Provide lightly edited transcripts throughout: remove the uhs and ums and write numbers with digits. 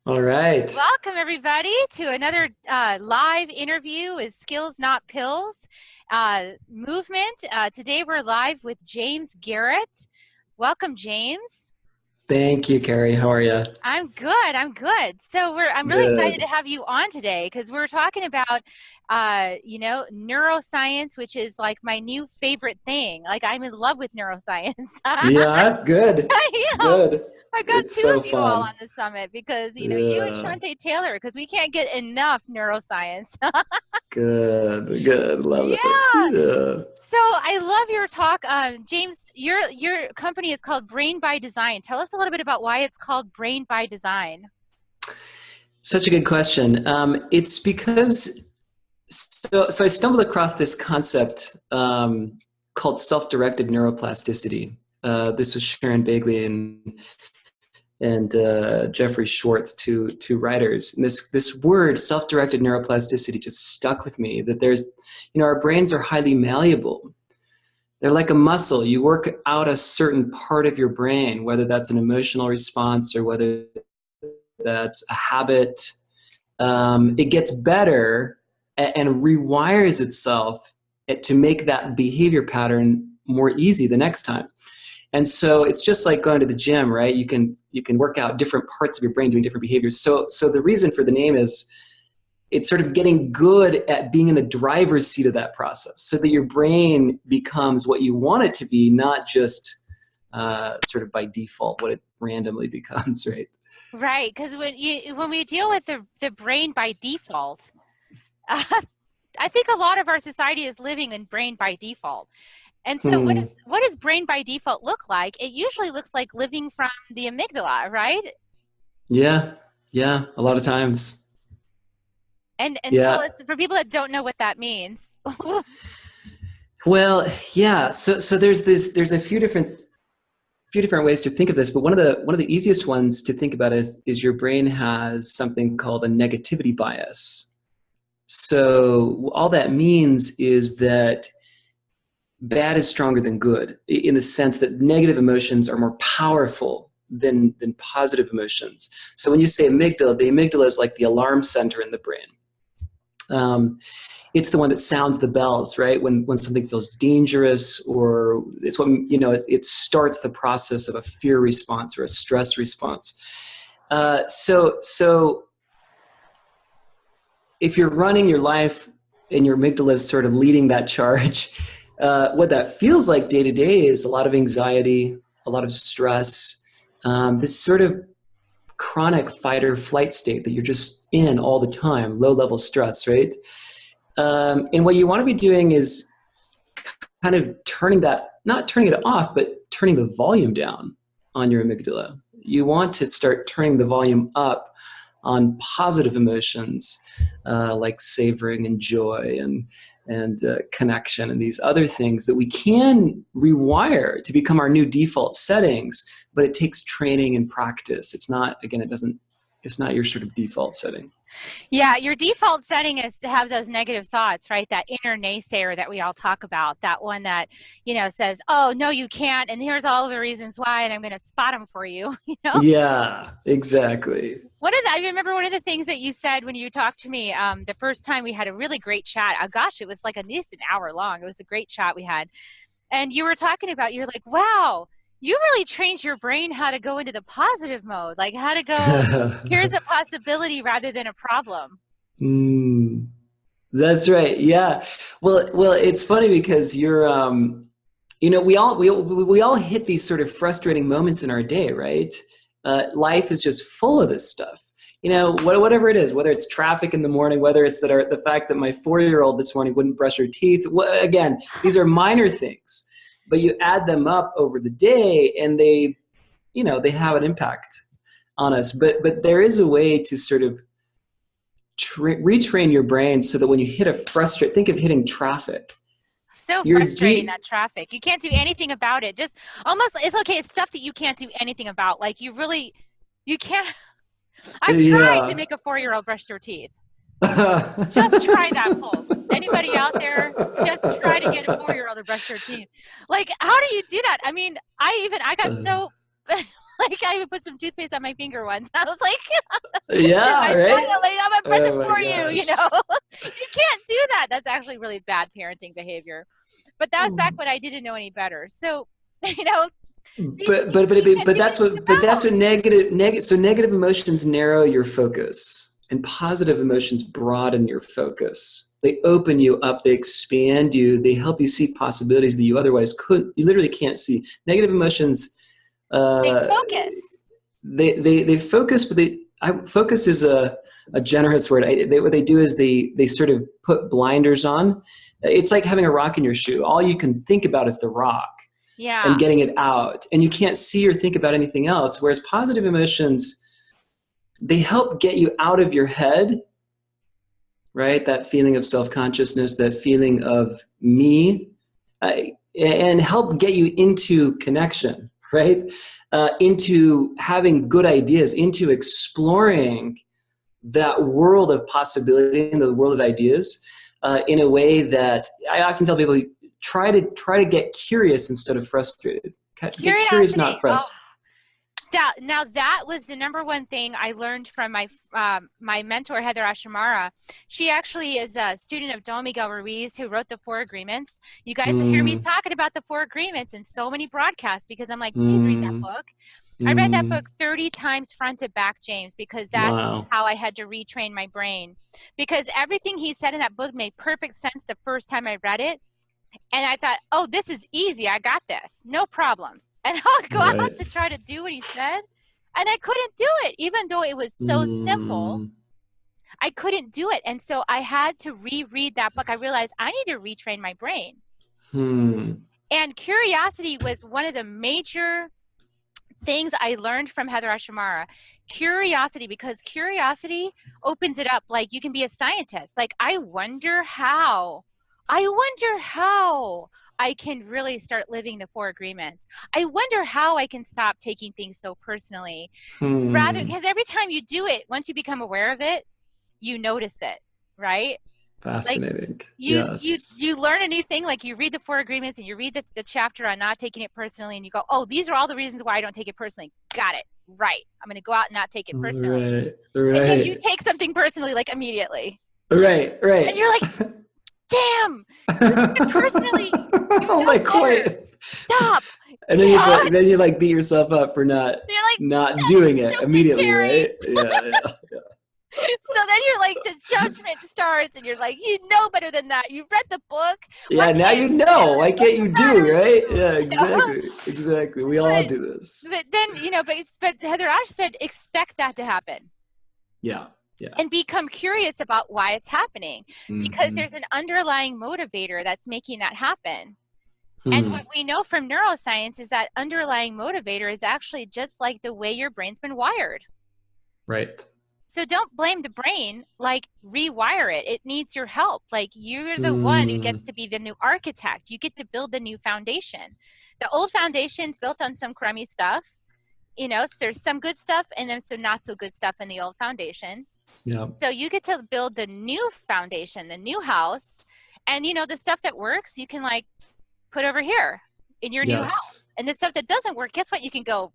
All right. Welcome, everybody, to another live interview with Skills Not Pills movement. Today we're live with James Garrett. Welcome, James. Thank you, Carrie. How are you? I'm good. I'm good. I'm really excited to Good. have you on today because we're talking about, neuroscience, which is like my new favorite thing. Like I'm in love with neuroscience. Yeah, good. You know, Good. I got It's two so of you all on fun. the summit because, you and Yeah. Shantae Taylor, because we can't get enough neuroscience. Good. Good. Love it. Yeah. Yeah. So I love your talk. James, your company is called Brain by Design. Tell us a little bit about why it's called Brain by Design. Such a good question. It's because so I stumbled across this concept called self-directed neuroplasticity. This was Sharon Bagley and Jeffrey Schwartz, two writers. And this word, self-directed neuroplasticity, just stuck with me. That our brains are highly malleable. They're like a muscle. You work out a certain part of your brain, whether that's an emotional response or whether that's a habit. It gets better and rewires itself to make that behavior pattern more easy the next time. And so it's just like going to the gym, right? You can work out different parts of your brain doing different behaviors. So the reason for the name is it's sort of getting good at being in the driver's seat of that process so that your brain becomes what you want it to be, not just sort of by default what it randomly becomes, right? Right, because when we deal with the brain by default, uh, I think a lot of our society is living in brain by default. And so Hmm. what does brain by default look like? It usually looks like living from the amygdala, right? Yeah, yeah, a lot of times. And tell Yeah. us for people that don't know what that means. Well, yeah. So there's a few different ways to think of this, but one of the easiest ones to think about is your brain has something called a negativity bias. So all that means is that bad is stronger than good in the sense that negative emotions are more powerful than positive emotions. So when you say amygdala, the amygdala is like the alarm center in the brain. Um, it's the one that sounds the bells, right? When something feels dangerous, or it's what it starts the process of a fear response or a stress response. So if you're running your life and your amygdala is sort of leading that charge, what that feels like day to day is a lot of anxiety, a lot of stress, this sort of chronic fight or flight state that you're just in all the time, low level stress, right? And what you want to be doing is kind of not turning it off, but turning the volume down on your amygdala. You want to start turning the volume up on positive emotions like savoring and joy and connection and these other things that we can rewire to become our new default settings, but it takes training and practice. It's not, again, it's not your sort of default setting. Yeah, your default setting is to have those negative thoughts, right? That inner naysayer that we all talk about, that one that, says, "Oh, no, you can't, and here's all the reasons why, and I'm going to spot them for you." Yeah, exactly. I remember one of the things that you said when you talked to me the first time we had a really great chat. Gosh, it was like at least an hour long. It was a great chat we had. And you were talking about, you're like, wow, you really trained your brain how to go into the positive mode, like how to go, here's a possibility rather than a problem. Mm, that's right. Yeah. Well, it's funny because we all hit these sort of frustrating moments in our day, right? Life is just full of this stuff. Whatever it is, whether it's traffic in the morning, whether it's the fact that my 4-year-old this morning wouldn't brush her teeth. Again, these are minor things, but you add them up over the day, and they have an impact on us. But there is a way to sort of retrain your brain so that when you think of hitting traffic. So You're frustrating, deep. that traffic. You can't do anything about it. Just almost, it's okay. It's stuff that you can't do anything about. Like you can't. I've tried to Yeah. make a 4-year-old brush their teeth. Just try that, folks. Anybody out there, just try to get a 4-year-old to brush their teeth. Like, how do you do that? I mean, I got so Like I would put some toothpaste on my finger once. I was like, Yeah, right. I'm gonna brush it Oh my for you. You gosh. know, you can't do that. That's actually really bad parenting behavior. But that was back when I didn't know any better. So, you know, you can't But do that's anything what about. negative emotions narrow your focus, and positive emotions broaden your focus. They open you up, they expand you, they help you see possibilities that you otherwise couldn't. You literally can't see. Negative emotions, They uh, focus. they focus, but focus is a generous word. What they do is they sort of put blinders on. It's like having a rock in your shoe. All you can think about is the rock and Yeah. getting it out, and you can't see or think about anything else. Whereas positive emotions, they help get you out of your head, right? That feeling of self-consciousness, that feeling of me, and help get you into connection, right? Into having good ideas, into exploring that world of possibility and the world of ideas in a way that I often tell people, try to get curious instead of frustrated. Get curious, not Curiosity. Oh, frustrated. that was the number one thing I learned from my mentor Heather Ashamara. She actually is a student of Don Miguel Ruiz, who wrote the Four Agreements. You guys hear me Mm, talking about the Four Agreements in so many broadcasts because I'm like, please read that mm, book. I read that mm. book 30 times front to back, James, because that's Wow. how I had to retrain my brain. Because everything he said in that book made perfect sense the first time I read it. And I thought, oh, this is easy. I got this. No problems. And I'll go out Right. to try to do what he said. And I couldn't do it, even though it was so simple. Mm, I couldn't do it. And so I had to reread that book. I realized I need to retrain my brain. hmm. And curiosity was one of the major things I learned from Heather Ashamara. Curiosity, because curiosity opens it up. Like you can be a scientist. Like I wonder how I can really start living the Four Agreements. I wonder how I can stop taking things so personally. Rather, Hmm. because every time you do it, once you become aware of it, you notice it, right? Like Fascinating. you Yes. you learn a new thing, like you read the Four Agreements and you read the chapter on not taking it personally, and you go, oh, these are all the reasons why I don't take it personally. Got it. Right. I'm going to go out and not take it personally. Right. And then you Right. take something personally, like immediately. Right. And Right. you're like, damn, you took it personally. You Oh, know like better. quite. Stop. And then Yeah. you like beat yourself up for You're like, not that doing it stupid immediately, Carrie. right? Yeah. Yeah. So then you're like, the judgment starts, and you're like, you know better than that. You read the book. Why Yeah. Now can't you you do know. Why it? What's can't the you matter do, with right? you? Yeah. You know? Exactly. Exactly. We all do this. But then, you know, but Heather Ash said, expect that to happen Yeah. Yeah. and become curious about why it's happening, because Mm-hmm. there's an underlying motivator that's making that happen. And Hmm. what we know from neuroscience is that underlying motivator is actually just like the way your brain's been wired. Right. So don't blame the brain, like rewire it. It needs your help. Like you're the one who Mm. gets to be the new architect. You get to build the new foundation. The old foundation's built on some crummy stuff. You know, so there's some good stuff and then some not so good stuff in the old foundation. Yeah. So you get to build the new foundation, the new house. And you know, the stuff that works, you can like put over here in your new house. Yes. And the stuff that doesn't work, guess what? You can go,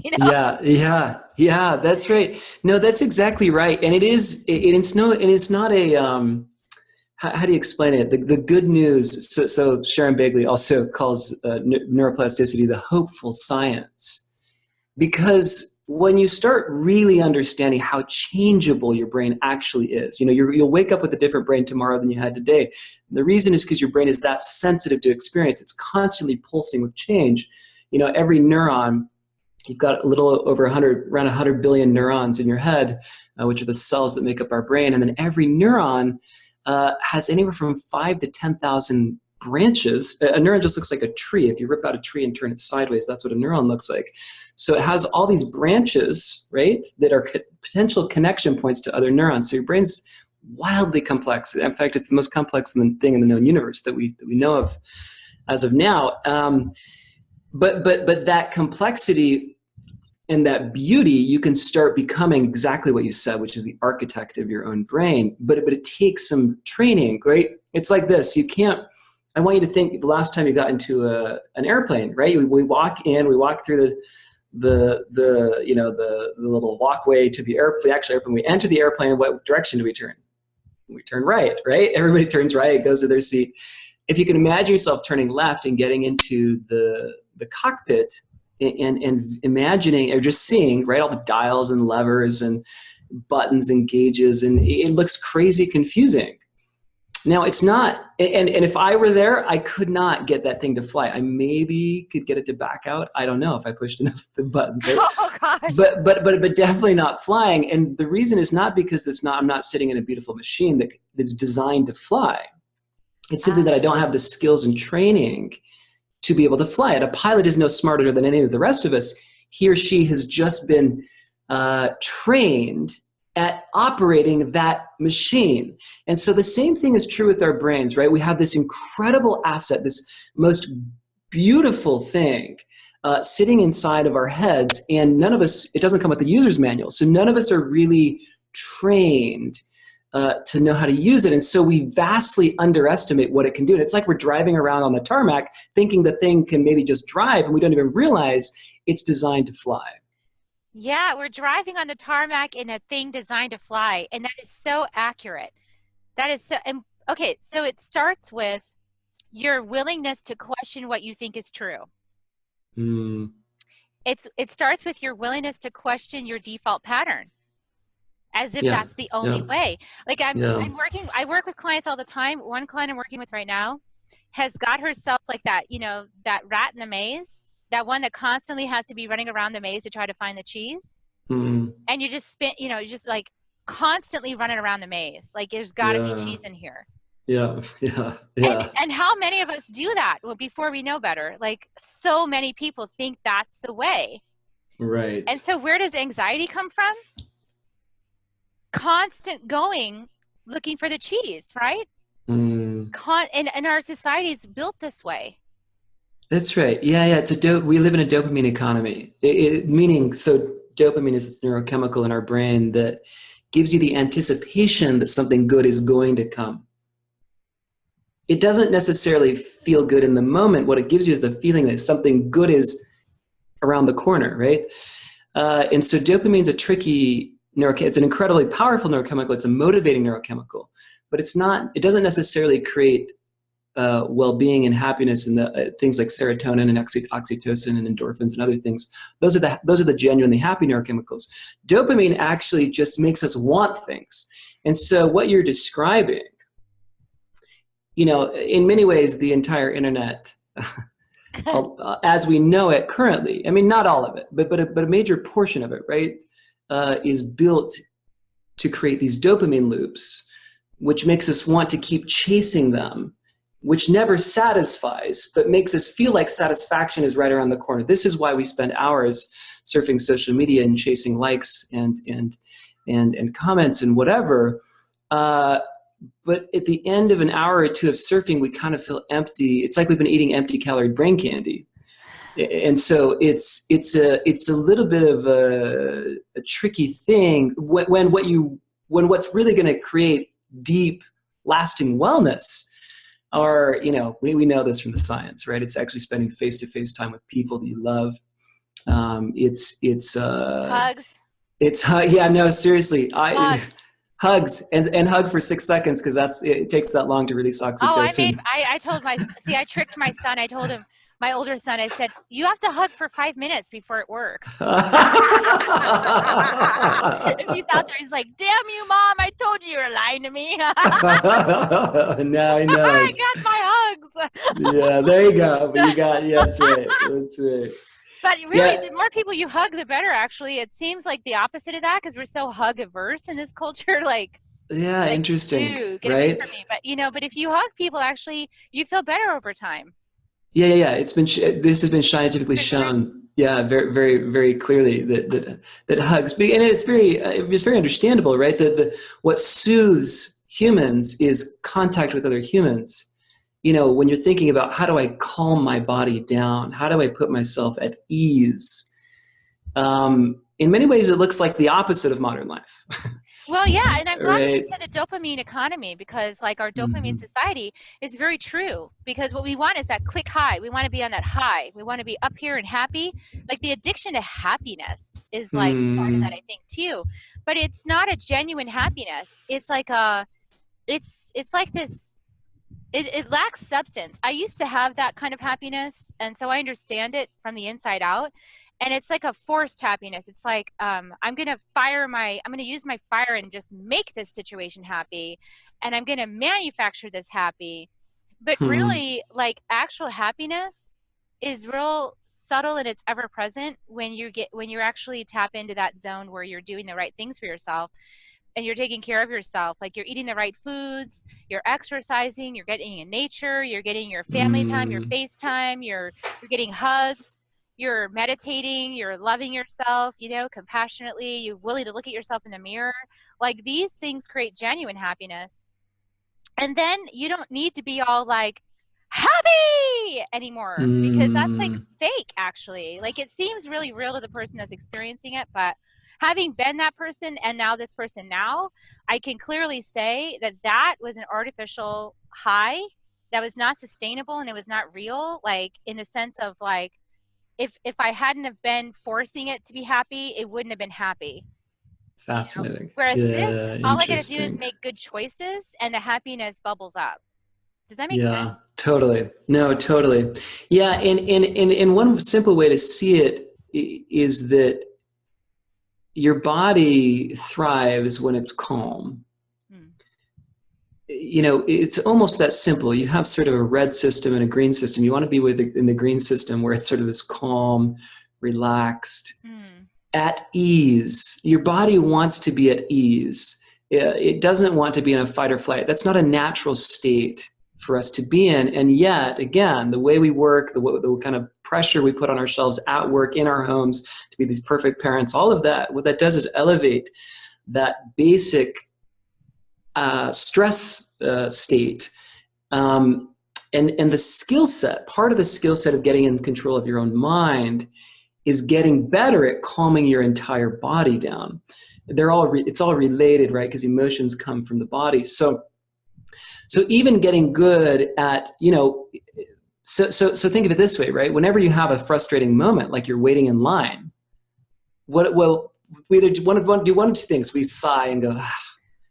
you know? Yeah, yeah, yeah. That's right. No, that's exactly right. And it's not a how do you explain it? The good news. So Sharon Bagley also calls neuroplasticity the hopeful science, because when you start really understanding how changeable your brain actually is, you know, you'll wake up with a different brain tomorrow than you had today. And the reason is because your brain is that sensitive to experience. It's constantly pulsing with change. You know, every neuron. You've got a little over 100, around 100 billion neurons in your head, which are the cells that make up our brain. And then every neuron has anywhere from 5 to 10,000 branches. A neuron just looks like a tree. If you rip out a tree and turn it sideways, that's what a neuron looks like. So it has all these branches, right, that are potential connection points to other neurons. So your brain's wildly complex. In fact, it's the most complex thing in the known universe that we know of as of now. But that complexity and that beauty, you can start becoming exactly what you said, which is the architect of your own brain. But it takes some training, right? It's like this. You can't. I want you to think the last time you got into an airplane, right? We walk through the little walkway to the airplane. Actually, airplane. We enter the airplane. What direction do we turn? We turn right. Right. Everybody turns right. Goes to their seat. If you can imagine yourself turning left and getting into the cockpit and imagining or just seeing, right, all the dials and levers and buttons and gauges, and it looks crazy confusing. Now it's not, and if I were there, I could not get that thing to fly. I maybe could get it to back out. I don't know if I pushed enough the buttons. Right? Oh gosh. But definitely not flying. And the reason is not because I'm not sitting in a beautiful machine that is designed to fly. It's simply that I don't have the skills and training to be able to fly it. A pilot is no smarter than any of the rest of us. He or she has just been trained at operating that machine. And so the same thing is true with our brains, right? We have this incredible asset, this most beautiful thing sitting inside of our heads, and none of us, it doesn't come with the user's manual. So none of us are really trained to know how to use it. And so we vastly underestimate what it can do. And it's like we're driving around on the tarmac thinking the thing can maybe just drive, and we don't even realize it's designed to fly. Yeah, we're driving on the tarmac in a thing designed to fly, and that is so accurate. That is so, and okay, so it starts with your willingness to question what you think is true. Mm. It starts with your willingness to question your default pattern, as if Yeah. that's the only way. Like I work with clients all the time. One client I'm working with right now has got herself like that, that rat in the maze. That one that constantly has to be running around the maze to try to find the cheese. Mm. And you just just like constantly running around the maze. Like there's got to be cheese in here. Yeah. And how many of us do that before we know better? Like so many people think that's the way. Right. And so where does anxiety come from? Constant going, looking for the cheese, right? Mm. And our society is built this way. That's right. Yeah. It's we live in a dopamine economy. Meaning, so dopamine is this neurochemical in our brain that gives you the anticipation that something good is going to come. It doesn't necessarily feel good in the moment. What it gives you is the feeling that something good is around the corner, right? And so dopamine is a tricky it's an incredibly powerful neurochemical. It's a motivating neurochemical, but it doesn't necessarily create well-being and happiness and the things like serotonin and oxytocin and endorphins and other things. Those are the genuinely happy neurochemicals. Dopamine actually just makes us want things. And so what you're describing, in many ways, the entire internet, as we know it currently, I mean, not all of it, but a major portion of it, right, is built to create these dopamine loops, which makes us want to keep chasing them, which never satisfies, but makes us feel like satisfaction is right around the corner. This is why we spend hours surfing social media and chasing likes and comments and whatever. But at the end of an hour or two of surfing, we kind of feel empty. It's like we've been eating empty calorie brain candy. And so it's a little bit of a tricky thing when what's really going to create deep, lasting wellness are, we know this from the science, right? It's actually spending face-to-face time with people that you love. It's hugs. No, seriously. Hugs. Hugs and hug for 6 seconds, because it takes that long to release oxytocin. I tricked my son. I told him, my older son, I said, you have to hug for 5 minutes before it works. If he's out there, he's like, damn you, Mom, I told you were lying to me. Now he knows. I got my hugs. Yeah, there you go. But that's right. That's right. But really, the more people you hug, the better, actually. It seems like the opposite of that, because we're so hug-averse in this culture. Interesting, get right? away from me. But if you hug people, actually, you feel better over time. Yeah. This has been scientifically shown. Yeah, very, very, very clearly that hugs, and it's very understandable, right? That what soothes humans is contact with other humans. When you're thinking about how do I calm my body down, how do I put myself at ease? In many ways, it looks like the opposite of modern life. Well, yeah, and I'm glad that you right? said a dopamine economy because, like, our dopamine Hmm. society is very true. Because what we want is that quick high. We want to be on that high. We want to be up here and happy. Like the addiction to happiness is like part of that, Hmm. I think, too. But it's not a genuine happiness. It's like a, it's like this. It lacks substance. I used to have that kind of happiness, and so I understand it from the inside out. And it's like a forced happiness. It's like I'm gonna use my fire and just make this situation happy, and I'm gonna manufacture this happy. But Hmm. really, like actual happiness is real subtle and it's ever present when you're actually tap into that zone where you're doing the right things for yourself and you're taking care of yourself, like you're eating the right foods, you're exercising, you're getting in nature, you're getting your family time, your Hmm. face time, you're getting hugs, you're meditating, you're loving yourself, you know, compassionately, you're willing to look at yourself in the mirror. Like these things create genuine happiness. And then you don't need to be all like happy anymore because that's like Hmm. fake actually. Like it seems really real to the person that's experiencing it, but having been that person and now this person now, I can clearly say that that was an artificial high that was not sustainable and it was not real, like in the sense of like if I hadn't have been forcing it to be happy, it wouldn't have been happy, you know. Fascinating. Whereas this, Yeah, all I got to do is interesting. make good choices and the happiness bubbles up. Does that make Yeah, sense? totally. No, totally. Yeah, and one simple way to see it is that your body thrives when it's calm. Hmm. You know, it's almost that simple. You have sort of a red system and a green system. You want to be in the green system where it's sort of this calm, relaxed, Hmm. at ease. Your body wants to be at ease. It doesn't want to be in a fight or flight. That's not a natural state for us to be in. And yet, again, the way we work, the kind of pressure we put on ourselves at work, in our homes, to be these perfect parents, all of that, what that does is elevate that basic stress state. And the skill set, part of the skill set of getting in control of your own mind is getting better at calming your entire body down. It's all related, right? Because emotions come from the body. So even getting good at, you know, so think of it this way, right? Whenever you have a frustrating moment, like you're waiting in line, we either do one of two things. We sigh and go,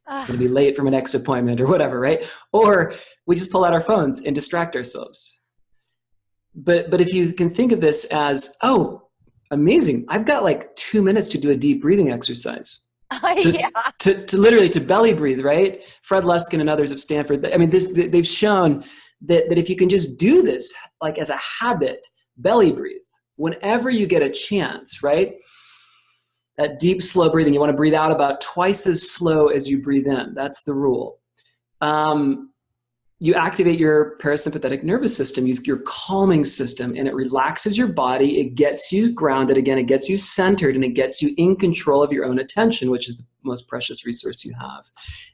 going to be late for my next appointment or whatever, right? Or we just pull out our phones and distract ourselves. But if you can think of this as, oh, amazing, I've got like 2 minutes to do a deep breathing exercise. To, Yeah. to literally to belly breathe, right? Fred Luskin and others at Stanford. I mean, they've shown that if you can just do this, like as a habit, belly breathe whenever you get a chance, right? That deep, slow breathing. You want to breathe out about twice as slow as you breathe in. That's the rule. You activate your parasympathetic nervous system, your calming system, and it relaxes your body. It gets you grounded again. It gets you centered, and it gets you in control of your own attention, which is the most precious resource you have.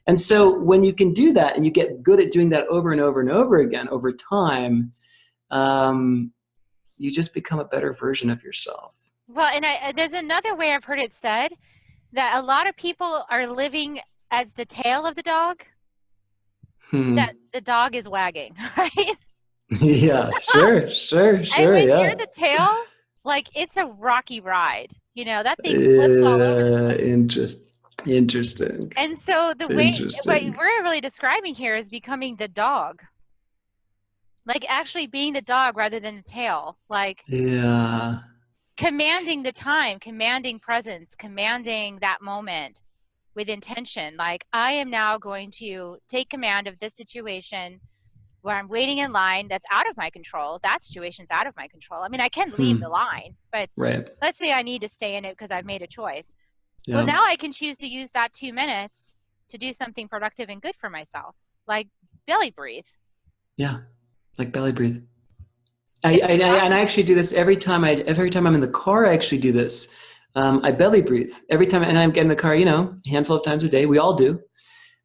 And so when you can do that and you get good at doing that over and over and over again over time, you just become a better version of yourself. Well, and there's another way I've heard it said that a lot of people are living as the tail of the dog, that Hmm. the dog is wagging, right? Yeah, sure, sure, And sure, when you're yeah. the tail, like it's a rocky ride. You know, that thing flips all over the place. Interesting. And so the way what Interesting. we're really describing here is becoming the dog. Like actually being the dog rather than the tail. Like Yeah. commanding the time, commanding presence, commanding that moment with intention. Like, I am now going to take command of this situation where I'm waiting in line that's out of my control. That situation's out of my control. I mean, I can leave the Hmm. line, but Right. let's say I need to stay in it because I've made a choice. Well, Yeah. now I can choose to use that 2 minutes to do something productive and good for myself, like belly breathe. Yeah. Like belly breathe. It's And I exhausting. actually do this every time I'm in the car. I actually do this. I belly breathe every time, and I'm getting in the car. You know, a handful of times a day. We all do.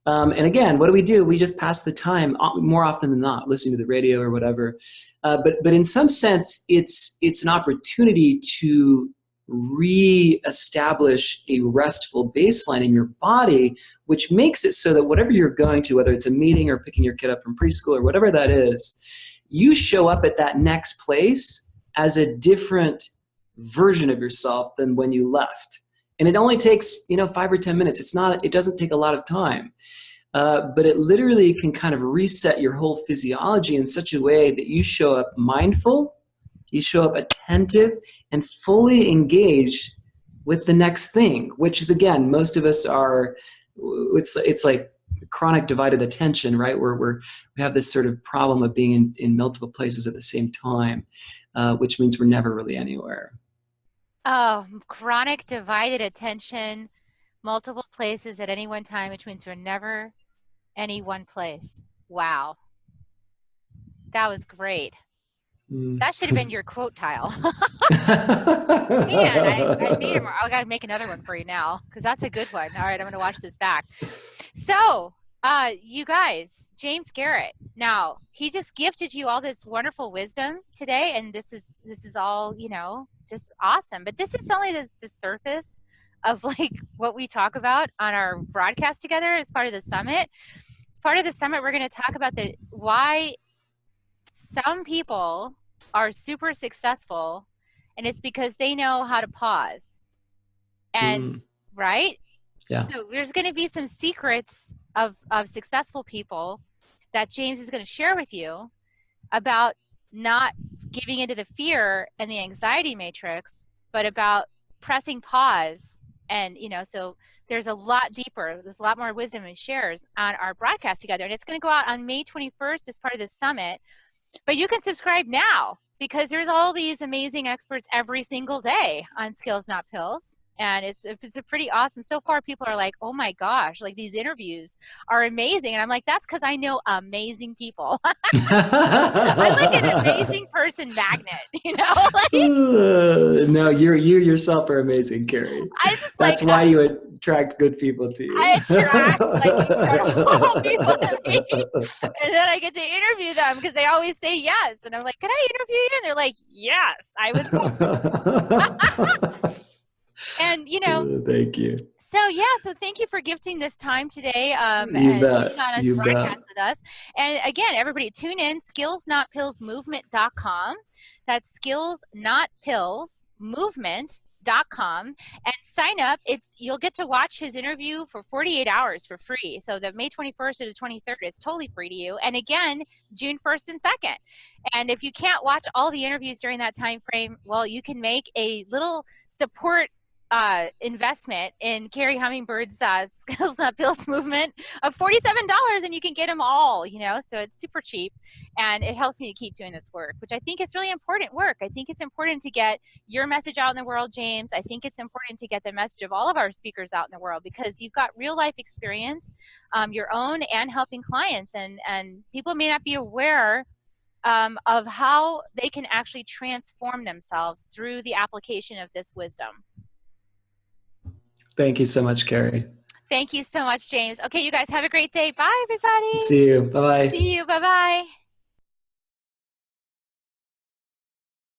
And again, what do? We just pass the time more often than not, listening to the radio or whatever. But in some sense, it's an opportunity to re-establish a restful baseline in your body, which makes it so that whatever you're going to, whether it's a meeting or picking your kid up from preschool or whatever that is, you show up at that next place as a different version of yourself than when you left. And it only takes, 5 or 10 minutes. It doesn't take a lot of time. But it literally can kind of reset your whole physiology in such a way that you show up mindful, you show up attentive, and fully engaged with the next thing, which is, again, most of us are, it's like chronic divided attention, right? We have this sort of problem of being in multiple places at the same time, which means we're never really anywhere. Oh, chronic divided attention, multiple places at any one time, which means we're never any one place. Wow. That was great. That should have been your quote tile. Man, I made him. I gotta make another one for you now because that's a good one. All right, I'm gonna watch this back. So, you guys, James Garrett. Now he just gifted you all this wonderful wisdom today, and this is all just awesome. But this is only the surface of like what we talk about on our broadcast together as part of the summit. As part of the summit, we're going to talk about why some people are super successful, and it's because they know how to pause. And right? Yeah. So there's going to be some secrets of successful people that James is going to share with you about not giving into the fear and the anxiety matrix, but about pressing pause. And, so there's a lot deeper, there's a lot more wisdom and shares on our broadcast together. And it's going to go out on May 21st as part of this summit. But you can subscribe now because there's all these amazing experts every single day on Skills Not Pills. And it's a pretty awesome. So far, people are like, oh my gosh, like these interviews are amazing. And I'm like, that's because I know amazing people. I'm like an amazing person magnet, No, you yourself are amazing, Carrie. That's why you attract good people to you. I attract like incredible people to me. And then I get to interview them because they always say yes. And I'm like, can I interview you? And they're like, yes, I would. And thank you. So thank you for gifting this time today and being on this broadcast with us. And again, everybody tune in, skillsnotpillsmovement.com. That's skillsnotpillsmovement.com, and sign up. You'll get to watch his interview for 48 hours for free. So the May 21st or the 23rd, it's totally free to you. And again, June 1st and 2nd. And if you can't watch all the interviews during that time frame, well, you can make a little support investment in Carrie Hummingbird's Skills Not Pills movement of $47, and you can get them all, so it's super cheap, and it helps me to keep doing this work, which I think is really important work. I think it's important to get your message out in the world, James. I think it's important to get the message of all of our speakers out in the world because you've got real life experience, your own and helping clients, and people may not be aware of how they can actually transform themselves through the application of this wisdom. Thank you so much, Carrie. Thank you so much, James. Okay, you guys have a great day. Bye, everybody. See you. Bye-bye. See you. Bye-bye.